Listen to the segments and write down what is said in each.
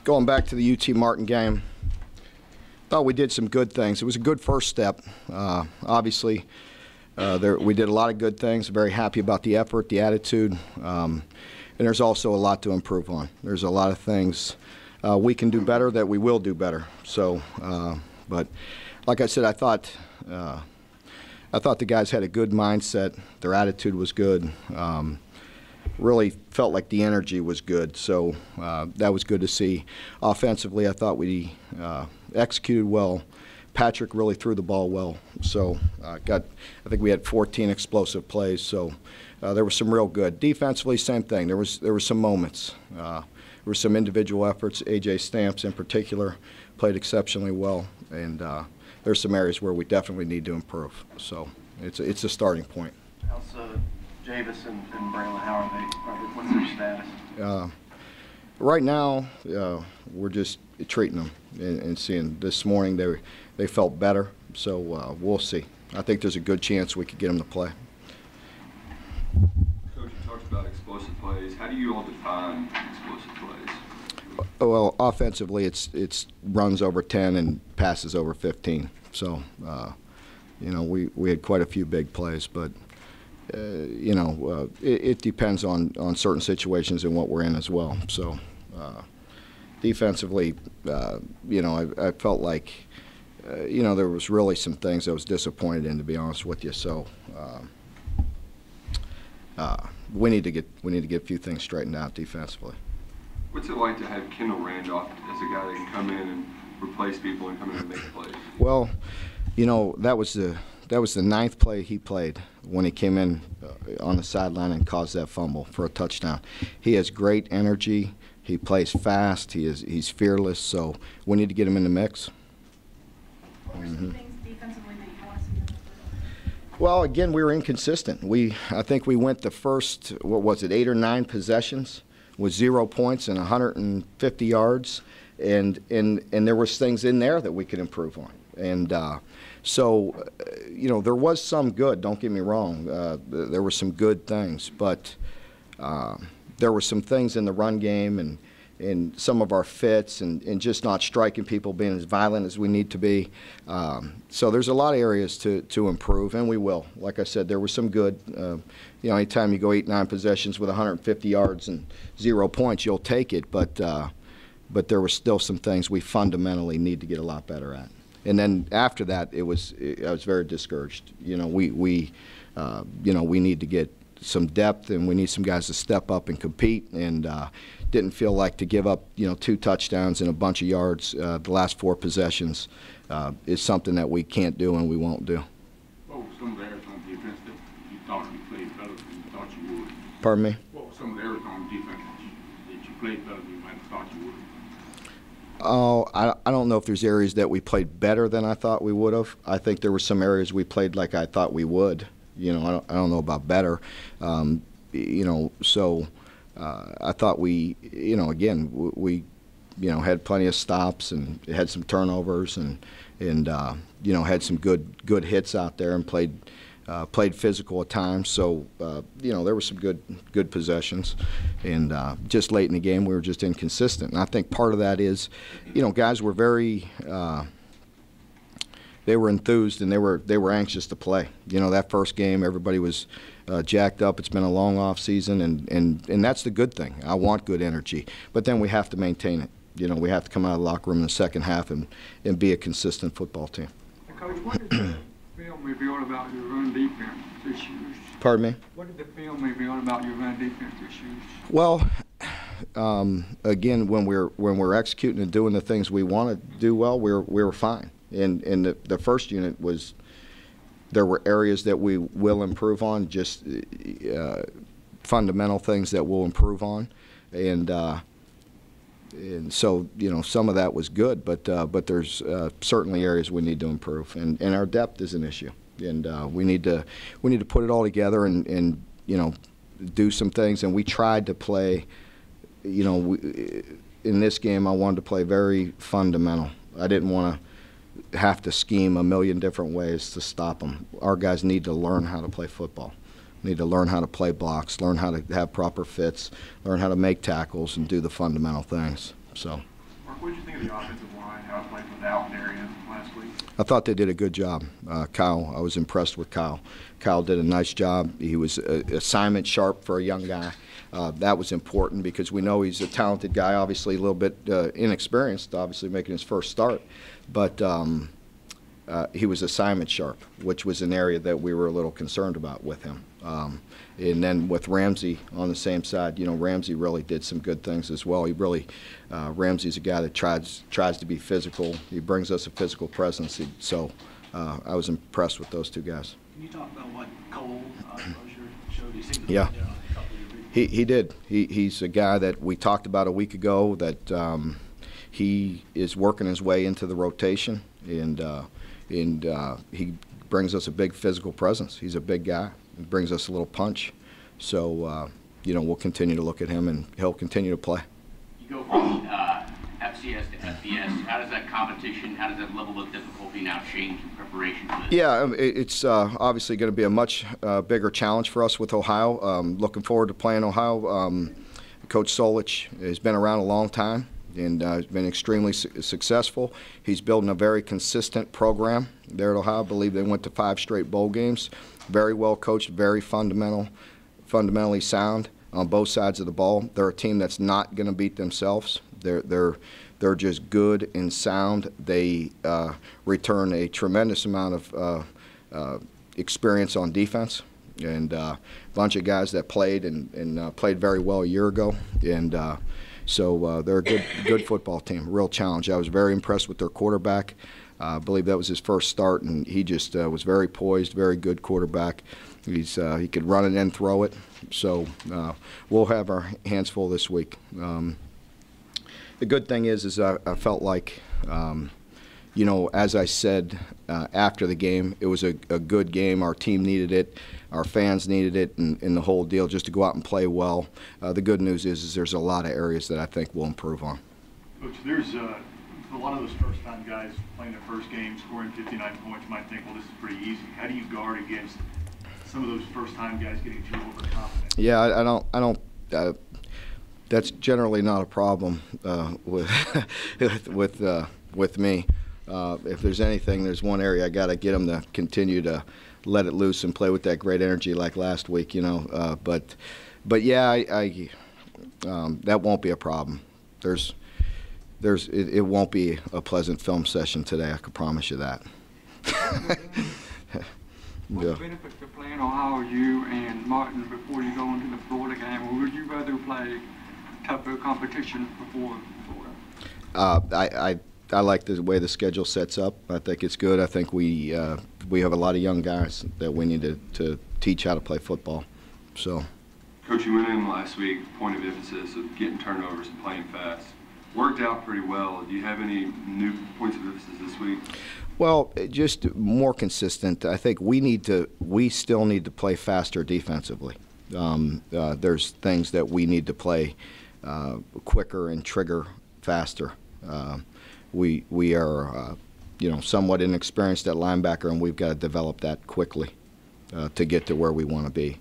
Going back to the UT Martin game, thought we did some good things. It was a good first step. Obviously, we did a lot of good things. Very happy about the effort, the attitude, and there's also a lot to improve on. There's a lot of things we can do better that we will do better. So, but like I said, I thought the guys had a good mindset. Their attitude was good. Really felt like the energy was good, so that was good to see. Offensively, I thought we executed well. Patrick really threw the ball well, so I think we had 14 explosive plays, so there was some real good. Defensively, same thing. There were some moments. There were some individual efforts. A.J. Stamps, in particular, played exceptionally well, and there's some areas where we definitely need to improve. So it's a starting point. Javis and Braylon, how are they? What's their status? Right now, we're just treating them and seeing. This morning they felt better, so we'll see. I think there's a good chance we could get them to play. Coach, you talked about explosive plays. How do you all define explosive plays? Well, offensively, it's runs over 10 and passes over 15. So, you know, we had quite a few big plays, but. You know, it depends on certain situations and what we're in as well. So, defensively, you know, I felt like, you know, there was really some things I was disappointed in, to be honest with you. So, we need to get a few things straightened out defensively. What's it like to have Kendall Randolph as a guy that can come in and replace people and come in and make plays? Well, you know, that was the 9th play he played when he came in on the sideline and caused that fumble for a touchdown. He has great energy. He plays fast. He's fearless. So we need to get him in the mix. What were some things defensively that you want to see? Well, again, we were inconsistent. I think we went the first, what was it, 8 or 9 possessions with 0 points and 150 yards, and there was things in there that we could improve on. And so, you know, there was some good, don't get me wrong. There were some good things, but there were some things in the run game and some of our fits and just not striking people, being as violent as we need to be. So there's a lot of areas to improve, and we will. Like I said, there was some good. You know, anytime you go 8, 9 possessions with 150 yards and 0 points, you'll take it, but there were still some things we fundamentally need to get a lot better at. And then after that, I was very discouraged. You know, we need to get some depth, and we need some guys to step up and compete. And didn't feel like to give up, you know, 2 touchdowns and a bunch of yards the last 4 possessions is something that we can't do and we won't do. What were some of the areas on defense that you thought you played better than you thought you would? Pardon me? What were some of the areas on defense that you played better than you might have thought you would? Oh, I don't know if there's areas that we played better than I thought we would have. I think there were some areas we played like I thought we would. You know, I don't know about better. You know, so I thought we, you know, again, we, you know, had plenty of stops and had some turnovers and you know, had some good hits out there and played physical at times. So, you know, there were some good possessions. And just late in the game, we were just inconsistent. And I think part of that is, you know, guys were very they were enthused and they were anxious to play. You know, that first game, everybody was jacked up. It's been a long off season, and that's the good thing. I want good energy. But then we have to maintain it. You know, we have to come out of the locker room in the second half and be a consistent football team. Coach, what did the film reveal about your run defense issues? Pardon me? What did the film reveal about your run defense issues? Well, again, when we're executing and doing the things we want to do well, we're fine. And the first unit there were areas that we will improve on, just fundamental things that we'll improve on, and so, you know, some of that was good, but there's certainly areas we need to improve, and our depth is an issue, and we need to put it all together and you know, do some things. And we tried to play, you know, in this game I wanted to play very fundamental. I didn't want to have to scheme a million different ways to stop them. Our guys need to learn how to play football. Need to learn how to play blocks, learn how to have proper fits, learn how to make tackles, and do the fundamental things. So. what did you think of the offensive line, how it played without Darian last week? I thought they did a good job. Kyle, I was impressed with Kyle. Kyle did a nice job. He was assignment sharp for a young guy. That was important because we know he's a talented guy, obviously a little bit inexperienced, obviously making his first start. But he was assignment sharp, which was an area that we were a little concerned about with him. And then with Ramsey on the same side, you know, Ramsey really did some good things as well. He really, Ramsey's a guy that tries to be physical. He brings us a physical presence. So I was impressed with those two guys. Can you talk about what Cole Mosher showed? He seemed to Yeah. be down a couple of your big He did. He's a guy that we talked about a week ago that he is working his way into the rotation, and he brings us a big physical presence. He's a big guy. He brings us a little punch. So, you know, we'll continue to look at him, and he'll continue to play. You go from FCS to FBS. How does that competition, how does that level of difficulty now change in preparation for this? Yeah, it's obviously going to be a much bigger challenge for us with Ohio. Looking forward to playing Ohio. Coach Solich has been around a long time and has been extremely successful. He's building a very consistent program there at Ohio. I believe they went to 5 straight bowl games. Very well coached, very fundamentally sound on both sides of the ball. They're a team that's not going to beat themselves. They're just good and sound. They return a tremendous amount of experience on defense, and a bunch of guys that played and played very well a year ago. And so they're a good football team, real challenge. I was very impressed with their quarterback. I believe that was his first start, and he just was very poised, very good quarterback. He could run it and throw it. So we'll have our hands full this week. The good thing is I felt like, you know, as I said after the game, it was a good game. Our team needed it. Our fans needed it, and the whole deal, just to go out and play well. The good news is there's a lot of areas that I think we'll improve on. Coach, there's a lot of those first-time guys playing their first game, scoring 59 points, might think, well, this is pretty easy. How do you guard against some of those first-time guys getting too overconfident? Yeah, I don't. That's generally not a problem with with me. If there's anything, there's one area I got to get them to continue to let it loose and play with that great energy like last week, you know. But yeah, that won't be a problem. It won't be a pleasant film session today. I can promise you that. What's the benefit to playing Ohio, you and Martin, before you go into the Florida game, or would you rather play tougher competition before Florida? I like the way the schedule sets up. I think it's good. I think we have a lot of young guys that we need to teach how to play football. So, Coach, you went in last week, point of emphasis of getting turnovers and playing fast. Worked out pretty well. Do you have any new points of emphasis this week? Well, just more consistent. I think we still need to play faster defensively. There's things that we need to play quicker and trigger faster. We are, you know, somewhat inexperienced at linebacker, and we've got to develop that quickly to get to where we want to be.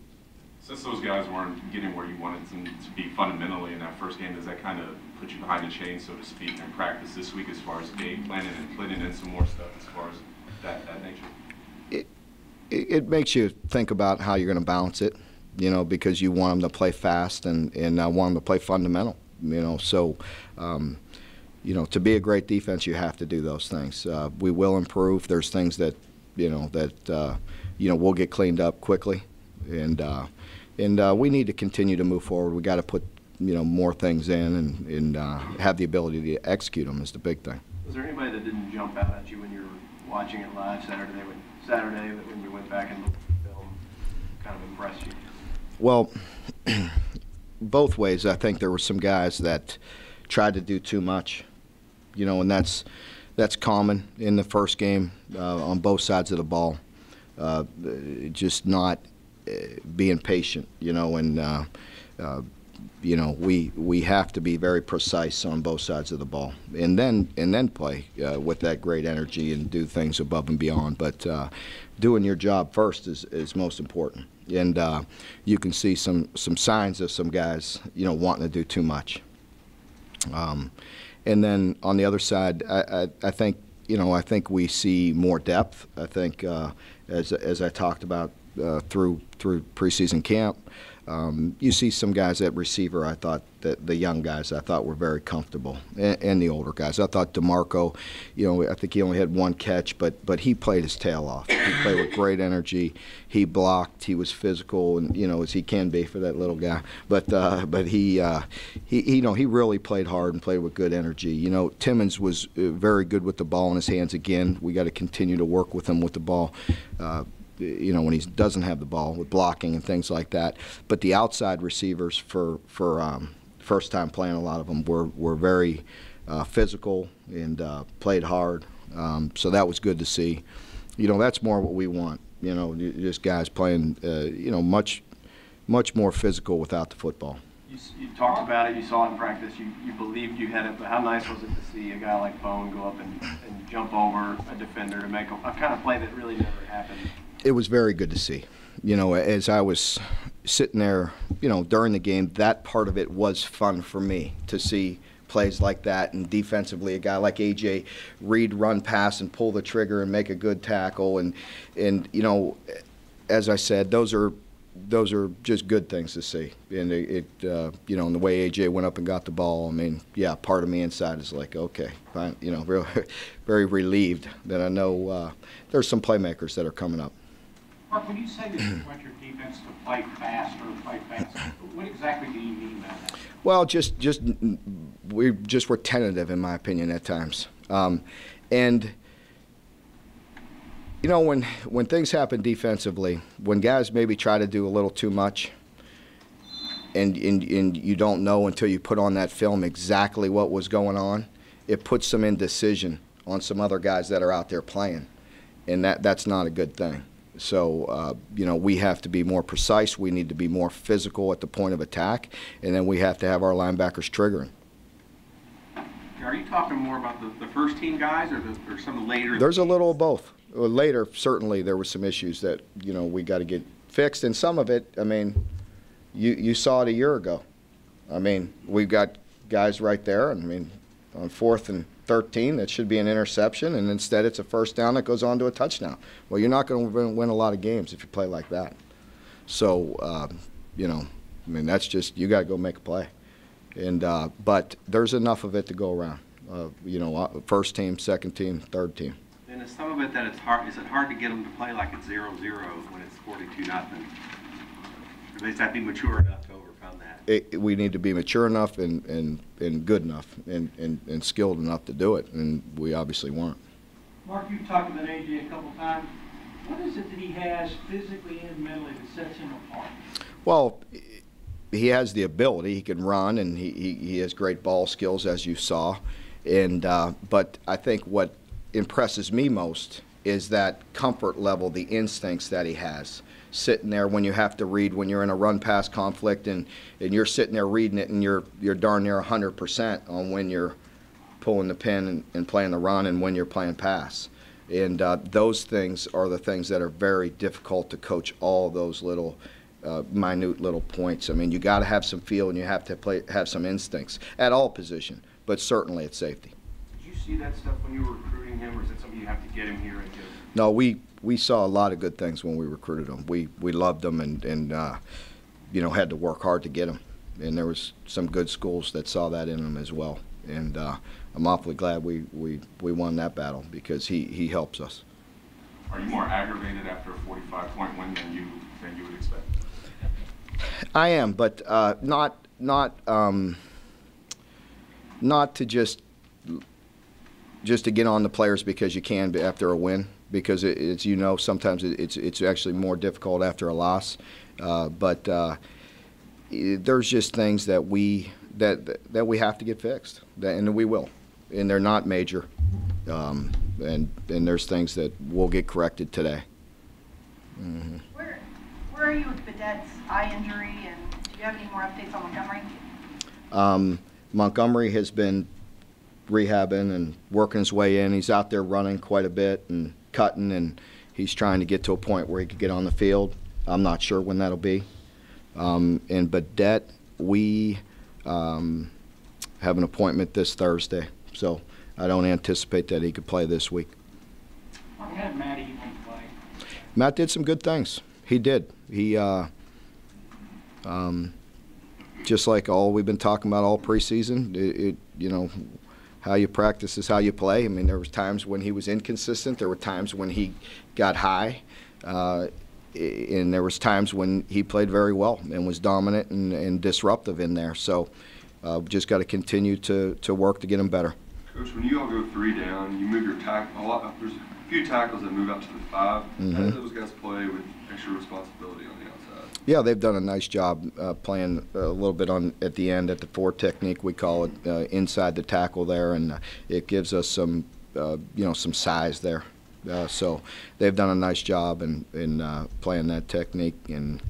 Since those guys weren't getting where you wanted them to be fundamentally in that first game, does that kind of put you behind the chains, so to speak, in practice this week as far as game planning and putting in some more stuff as far as that nature? It makes you think about how you're going to balance it, you know, because you want them to play fast and want them to play fundamental, you know. So, you know, to be a great defense, you have to do those things. We will improve. There's things that, you know, we'll get cleaned up quickly, and we need to continue to move forward. We got to put, you know, more things in and have the ability to execute them is the big thing. Was there anybody that didn't jump out at you when you were watching it live Saturday when you went back and looked at the film, kind of impressed you? Well, both ways. I think there were some guys that tried to do too much, you know, and that's common in the first game on both sides of the ball. Just not being patient, you know, and you know, we have to be very precise on both sides of the ball, and then play with that great energy and do things above and beyond. But doing your job first is most important, and you can see some signs of some guys, you know, wanting to do too much. And then on the other side, I think, I think we see more depth. I think, as I talked about through preseason camp, you see some guys at receiver. I thought that the young guys I thought were very comfortable, and the older guys. I thought DeMarco, I think he only had one catch, but he played his tail off. He played with great energy. He blocked. He was physical, and as he can be for that little guy. But he really played hard and played with good energy. Timmons was very good with the ball in his hands. Again, we got to continue to work with him with the ball. When he doesn't have the ball, with blocking and things like that. But the outside receivers for first time playing, a lot of them were very physical and played hard. So that was good to see. That's more what we want. Just guys playing, much more physical without the football. You talked about it, you saw it in practice, you believed you had it, but how nice was it to see a guy like Bone go up and jump over a defender to make a kind of play that really never happened? It was very good to see. As I was sitting there, during the game, that part of it was fun for me to see plays like that, and defensively a guy like A.J. Reed run pass and pull the trigger and make a good tackle, and as I said, those are just good things to see. And and the way A.J. went up and got the ball, part of me inside is like, okay, fine, very relieved that I know there's some playmakers that are coming up. Mark, when you say that you want your defense to play fast, what exactly do you mean by that? Well, we just were tentative, in my opinion, at times. And when things happen defensively, when guys maybe try to do a little too much, and you don't know until you put on that film exactly what was going on, it puts some indecision on some other guys that are out there playing, and that's not a good thing. So, we have to be more precise. We need to be more physical at the point of attack, and then we have to have our linebackers triggering. Are you talking more about the first team guys or some later? There's a little of both. Later, certainly, there were some issues that, we got to get fixed, and some of it, you saw it a year ago. We've got guys right there, and on 4th and 13, that should be an interception, and instead it's a first down that goes on to a touchdown. Well, you're not going to win a lot of games if you play like that. So, that's just, you got to go make a play. And but there's enough of it to go around. First team, second team, third team. And is some of it that it's hard? Is it hard to get them to play like it's 0-0 when it's 42-0? At least have to be mature enough to overcome that. We need to be mature enough and good enough and skilled enough to do it, and we obviously weren't. Mark, you've talked about A.J. a couple times. What is it that he has physically and mentally that sets him apart? Well, he has the ability. He can run, and he has great ball skills, as you saw. And but I think what impresses me most is that comfort level, the instincts that he has. Sitting there when you have to read, when you're in a run-pass conflict, and you're sitting there reading it, and you're darn near 100% on when you're pulling the pin and playing the run and when you're playing pass. And those things are the things that are very difficult to coach, all those little minute little points. You got to have some feel, and you have to have some instincts at all position, but certainly at safety. Did you see that stuff when you were recruiting him, or is it something you have to get him here and get? No, we saw a lot of good things when we recruited him. We loved him and had to work hard to get him. And there was some good schools that saw that in him as well. And I'm awfully glad we won that battle because he helps us. Are you more aggravated after a 45-point win than you would expect? I am, but not to just to get on the players because you can after a win. Because it's sometimes it's actually more difficult after a loss, but there's just things that we have to get fixed, and we will, and they're not major, and there's things that will get corrected today. Mm-hmm. Where are you with Bedette's eye injury, and do you have any more updates on Montgomery? Montgomery has been rehabbing and working his way in. He's out there running quite a bit and cutting, and he's trying to get to a point where he could get on the field. I'm not sure when that'll be. And Bedette, we have an appointment this Thursday So I don't anticipate that he could play this week. Why had Matt even play? Matt did some good things. He did. He, just like all we've been talking about all preseason, you know, how you practice is how you play. I mean, there was times when he was inconsistent. There were times when he got high. And there was times when he played very well and was dominant and disruptive in there. So just got to continue to work to get him better. Coach, when you all go 3 down, you move your tackle a lot. There's a few tackles that move out to the 5. Mm-hmm. How do those guys play with extra responsibility on the outside? Yeah, they've done a nice job playing a little bit on at the end at the 4 technique, we call it, inside the tackle there, and it gives us some, you know, some size there. So they've done a nice job in playing that technique, and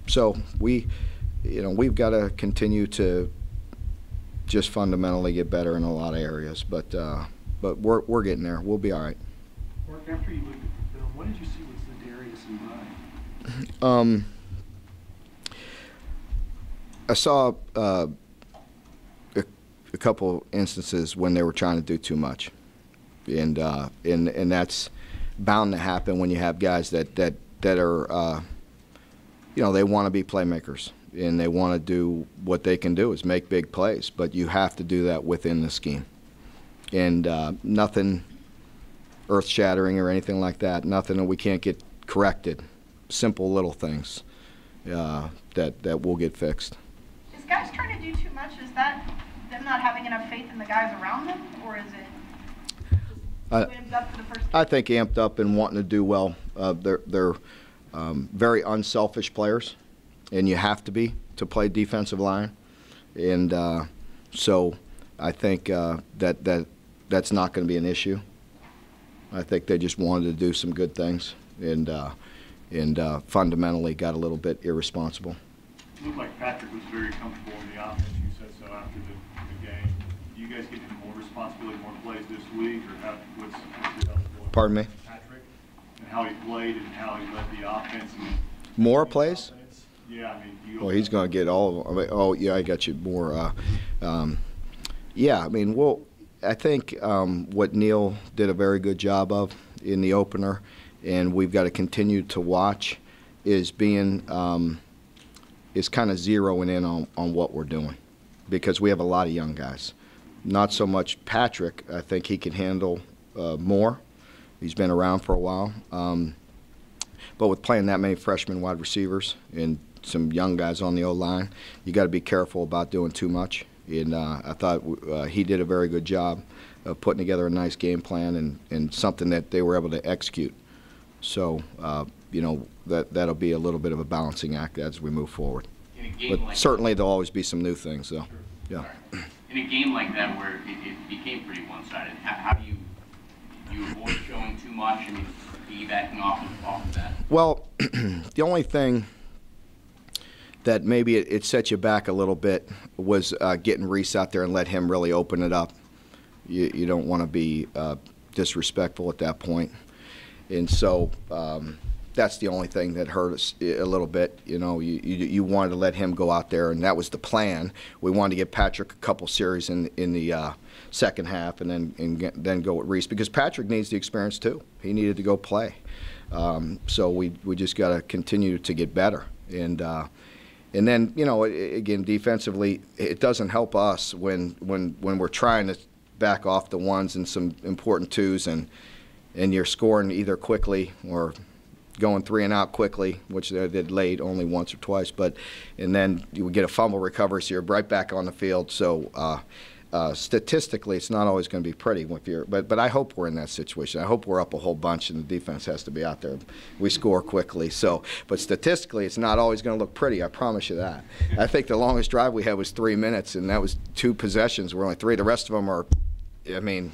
so we, you know, we've got to continue to just fundamentally get better in a lot of areas, but we're getting there. We'll be all right. Mark, after you looked at the film, what did you see was Ladarius and Ryan? I saw a couple instances when they were trying to do too much. And that's bound to happen when you have guys that are, you know, they want to be playmakers and they want to do what they can do is make big plays, but you have to do that within the scheme. And nothing earth-shattering or anything like that, nothing that we can't get corrected, simple little things that will get fixed. Is guys trying to do too much? Is that them not having enough faith in the guys around them, or is it? I think amped up and wanting to do well. They're very unselfish players, and you have to be to play defensive line. And so I think that's not going to be an issue. I think they just wanted to do some good things and fundamentally got a little bit irresponsible. It looked like Patrick was very comfortable in the offense. You said so after the game. Do you guys get him more responsibility, more plays this week, or what's your going? Pardon me? Patrick, and how he played and how he led the offense. And more plays? Offense. Yeah, I mean, well, he's going to get all of them. I mean, oh, yeah, I got you more. Yeah, I mean, well, I think what Neil did a very good job of in the opener, and we've got to continue to watch, is being is kind of zeroing in on what we're doing, because we have a lot of young guys. Not so much Patrick. I think he can handle more. He's been around for a while. But with playing that many freshman wide receivers and some young guys on the O-line, you got to be careful about doing too much. And I thought he did a very good job of putting together a nice game plan and something that they were able to execute. So, you know, that'll be a little bit of a balancing act as we move forward. But like certainly there'll always be some new things, though. Yeah. In a game like that where it became pretty one-sided, how do you avoid showing too much and piggybacking off of that? Well, the only thing that maybe it set you back a little bit was getting Reese out there and let him really open it up. You don't want to be disrespectful at that point. And so that's the only thing that hurt us a little bit. You know, you wanted to let him go out there, and that was the plan. We wanted to give Patrick a couple series in the second half, and then go with Reese, because Patrick needs the experience too. He needed to go play. So we just got to continue to get better. And then, you know, again, defensively, it doesn't help us when we're trying to back off the ones and some important twos, and you're scoring either quickly or going 3 and out quickly, which they did late only once or twice. And then you would get a fumble recovery, so you're right back on the field. So statistically, it's not always going to be pretty if you're. But I hope we're in that situation. I hope we're up a whole bunch, and the defense has to be out there. We score quickly. So, but statistically, it's not always going to look pretty. I promise you that. I think the longest drive we had was 3 minutes, and that was 2 possessions. We're only 3. The rest of them are, I mean.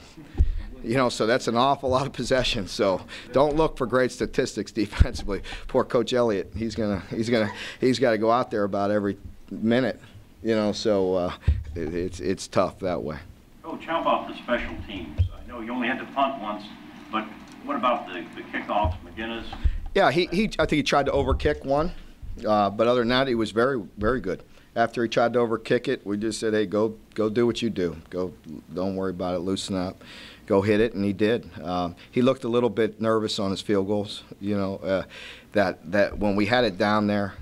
You know, so that's an awful lot of possessions. So don't look for great statistics defensively. Poor Coach Elliott, he's got to go out there about every minute. You know, so it's tough that way. Coach, how about the special teams? I know you only had to punt once, but what about the kickoffs, McGinnis? Yeah, I think he tried to overkick one, but other than that, he was very, very good. after he tried to overkick it, we just said, hey, go do what you do. Go, don't worry about it, loosen up. Go hit it, and he did. He looked a little bit nervous on his field goals, that when we had it down there,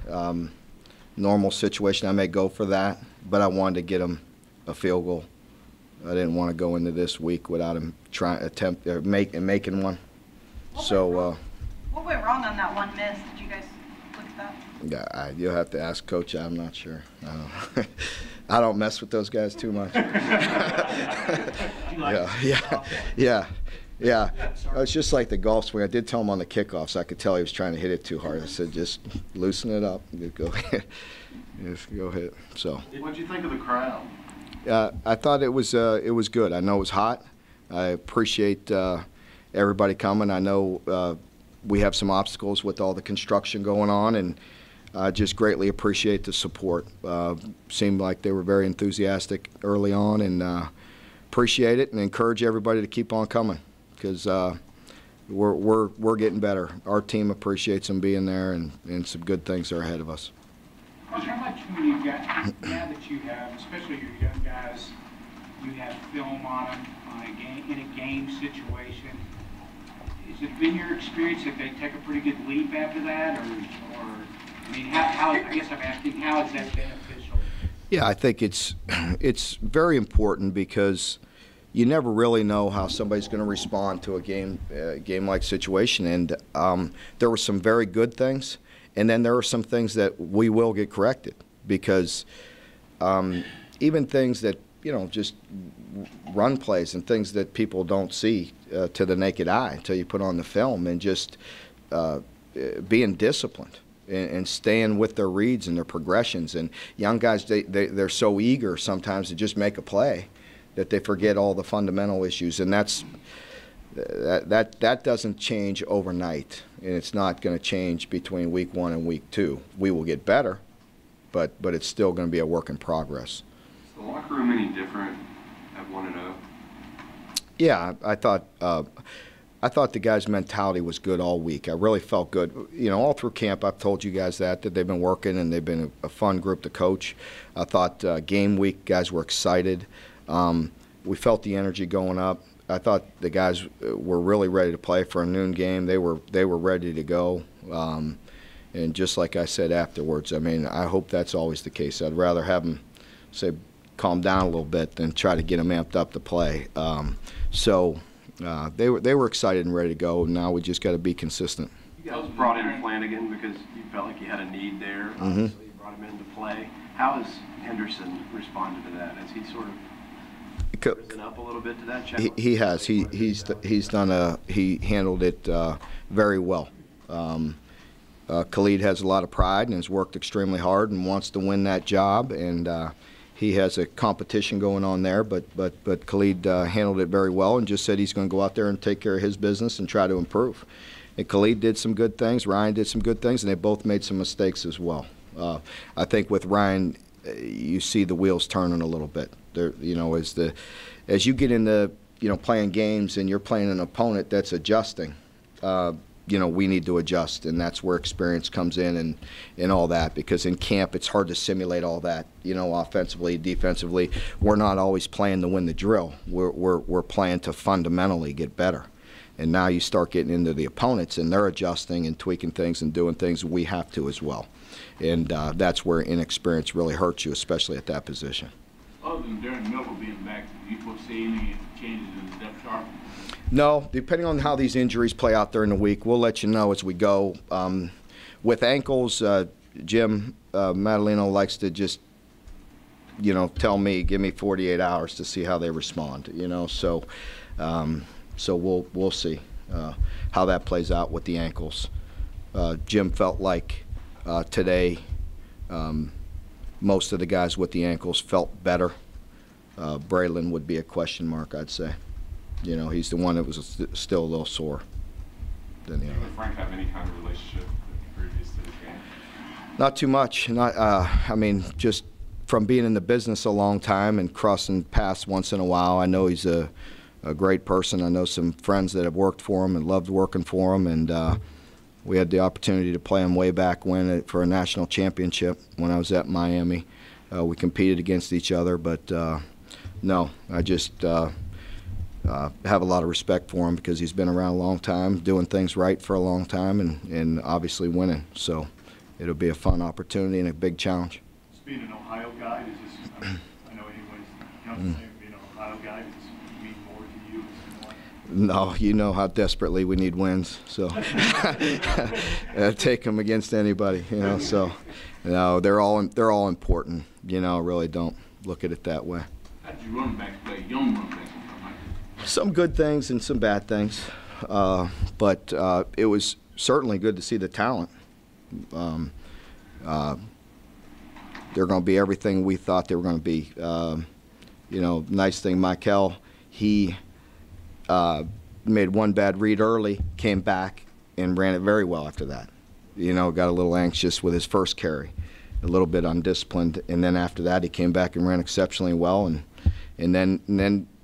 normal situation, I may go for that, but I wanted to get him a field goal. I didn't want to go into this week without him making one. What went wrong on that one miss? Did you guys look at that? Yeah, you'll have to ask Coach. I'm not sure. I don't mess with those guys too much. Yeah. It's just like the golf swing. I did tell him on the kickoffs. I could tell he was trying to hit it too hard. I said, just loosen it up. Just go hit. So. What'd you think of the crowd? I thought it was good. I know it was hot. I appreciate everybody coming. I know we have some obstacles with all the construction going on, and I just greatly appreciate the support. Seemed like they were very enthusiastic early on, and appreciate it and encourage everybody to keep on coming, because we're getting better. Our team appreciates them being there, and some good things are ahead of us. How much when you got, now that you have, especially your young guys, you have film on them in a game situation, has it been your experience that they take a pretty good leap after that, or I mean, how I guess I'm asking, how is that beneficial? Yeah, I think it's very important, because you never really know how somebody's going to respond to a game-like situation, and there were some very good things, and then there are some things that we will get corrected, because even things that, just run plays and things that people don't see to the naked eye until you put on the film, and just being disciplined and staying with their reads and their progressions. And young guys, they're so eager sometimes to just make a play that they forget all the fundamental issues, and that doesn't change overnight, and it's not going to change between week 1 and week 2. We will get better, but it's still going to be a work in progress. Is the locker room any different at 1-0? Yeah, I thought the guys' mentality was good all week. I really felt good. All through camp, I've told you guys that they've been working, and they've been a fun group to coach. I thought game week, guys were excited. We felt the energy going up. I thought the guys were really ready to play for a noon game. They were ready to go. And just like I said afterwards, I mean, I hope that's always the case. I'd rather have them, say, calm down a little bit than try to get them amped up to play. They were excited and ready to go. Now we just got to be consistent. You guys brought in Flanagan because you felt like you had a need there. Obviously, you brought him in to play. How has Henderson responded to that? Has he sort of risen up a little bit to that challenge? He has. He handled it very well. Khalid has a lot of pride and has worked extremely hard and wants to win that job, and he has a competition going on there, but Khalid handled it very well and just said he's going to go out there and take care of his business and try to improve. And Khalid did some good things, Ryan did some good things, and they both made some mistakes as well. I think with Ryan, you see the wheels turning a little bit. There, as you get into playing games and you're playing an opponent that's adjusting, we need to adjust, and that's where experience comes in and all that, because in camp it's hard to simulate all that, offensively, defensively. We're not always playing to win the drill. We're playing to fundamentally get better. And now you start getting into the opponents, and they're adjusting and tweaking things and doing things we have to as well. And that's where inexperience really hurts you, especially at that position. Other than Darren Miller being back, do you foresee any changes in the depth chart? No, depending on how these injuries play out during the week, we'll let you know as we go. With ankles, Jim Madaleno likes to just, tell me, give me 48 hours to see how they respond. So we'll see how that plays out with the ankles. Jim felt like today most of the guys with the ankles felt better. Braylon would be a question mark, I'd say. He's the one that was still a little sore than the other. Did Frank have any kind of relationship previous to this game? Not too much. Just from being in the business a long time and crossing paths once in a while, I know he's a great person. I know some friends that have worked for him and loved working for him, and we had the opportunity to play him way back when for a national championship when I was at Miami. we competed against each other, but no, I just have a lot of respect for him because he's been around a long time, doing things right for a long time, and obviously winning. So it'll be a fun opportunity and a big challenge. Just being an Ohio guy, does this, I know anyways, being an Ohio guy, does this mean more to you? No, you know how desperately we need wins, so take them against anybody, you know. So, no, they're all important, you know. Really don't look at it that way. How did you running backs play, young running backs? Some good things and some bad things, but it was certainly good to see the talent. They're going to be everything we thought they were going to be. You know, nice thing, Michael, he made one bad read early, came back, and ran it very well after that. You know, got a little anxious with his first carry, a little bit undisciplined, and then after that he came back and ran exceptionally well, and then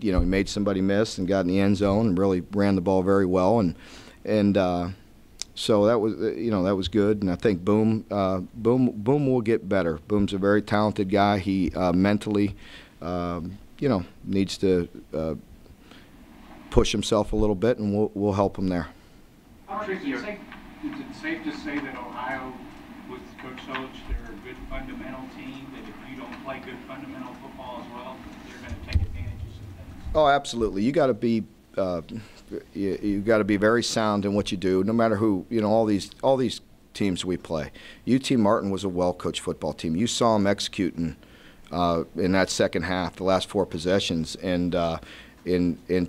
you know, he made somebody miss and got in the end zone and really ran the ball very well, and so that was, you know, that was good. And I think Boom will get better. Boom's a very talented guy. He mentally, you know, needs to push himself a little bit, and we'll help him there. Is it safe to say that Ohio, with Coach Solich, they're a good fundamental team, that if you don't play good fundamental football as well, they're going to take advantage of some things? Oh, absolutely. You got to be you got to be very sound in what you do, no matter who, you know, all these teams we play. UT Martin was a well-coached football team. You saw them executing in that second half, the last 4 possessions, and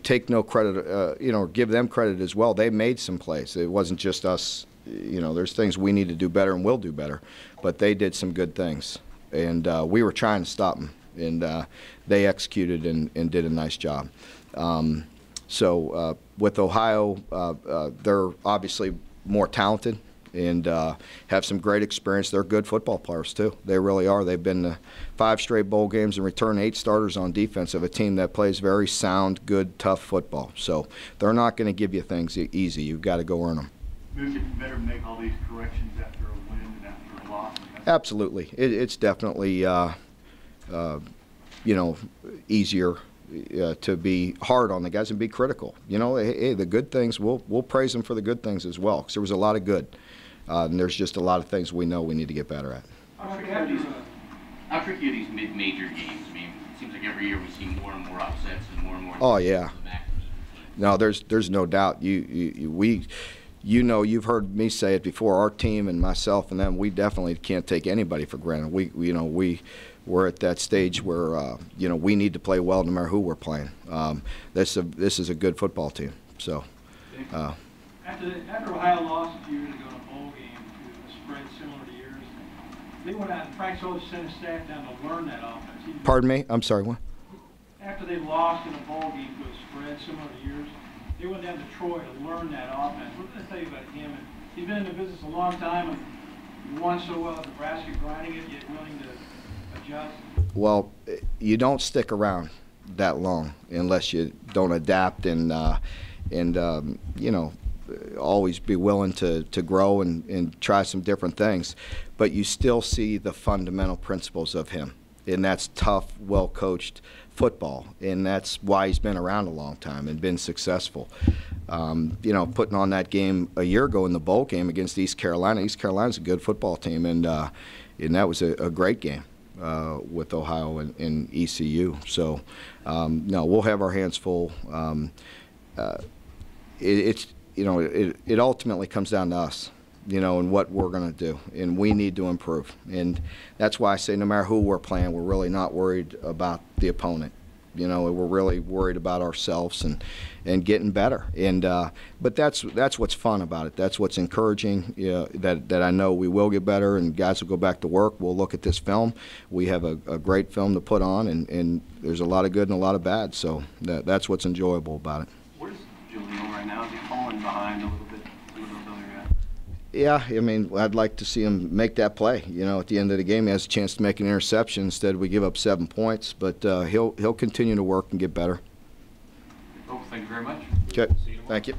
take no credit, you know, give them credit as well. They made some plays. It wasn't just us. You know, there's things we need to do better and will do better, but they did some good things, and we were trying to stop them, and they executed and did a nice job. So with Ohio, they're obviously more talented and have some great experience. They're good football players too. They really are. They've been to 5 straight bowl games and returned 8 starters on defense of a team that plays very sound, good, tough football. So they're not going to give you things easy. You've got to go earn them. Is it better to make all these corrections after a win than after a loss? Absolutely. It's definitely, you know, easier to be hard on the guys and be critical. You know, hey, the good things, we'll praise them for the good things as well, because there was a lot of good. And there's just a lot of things we know we need to get better at. How tricky are these mid-major games? I mean, it seems like every year we see more and more upsets and more. Oh yeah. No, there's no doubt. You know, you've heard me say it before. Our team and myself and them, we definitely can't take anybody for granted. We're at that stage where you know, we need to play well no matter who we're playing. This is a good football team. So. After Ohio lost a few years ago in a bowl game to a spread similar to yours, they went out and Frank Solich sent his staff down to learn that offense. Pardon me? I'm sorry, what? After they lost in a bowl game to a spread similar to yours, they went down to Troy to learn that offense. What did I tell you about him? And he's been in the business a long time, and he won so well at Nebraska, grinding it, yet willing to adjust. Well, you don't stick around that long unless you don't adapt and you know, always be willing to grow and try some different things. But you still see the fundamental principles of him, and that's tough, well-coached football, and that's why he's been around a long time and been successful. You know, putting on that game a year ago in the bowl game against East Carolina. East Carolina's a good football team, and that was a great game with Ohio and ECU. So, no, we'll have our hands full. It's, you know, it ultimately comes down to us, you know, and what we're going to do, and we need to improve. And that's why I say no matter who we're playing, we're really not worried about the opponent. You know, we're really worried about ourselves and getting better. And but that's what's fun about it. That's what's encouraging. You know, that I know we will get better, and guys will go back to work. We'll look at this film. We have a great film to put on, and there's a lot of good and a lot of bad. So that's what's enjoyable about it. Where's Jaleel right now? Is he falling behind a little bit? Yeah, I mean, I'd like to see him make that play. You know, at the end of the game, he has a chance to make an interception. Instead, we give up 7 points. But he'll continue to work and get better. Oh, thank you very much. Okay, thank you.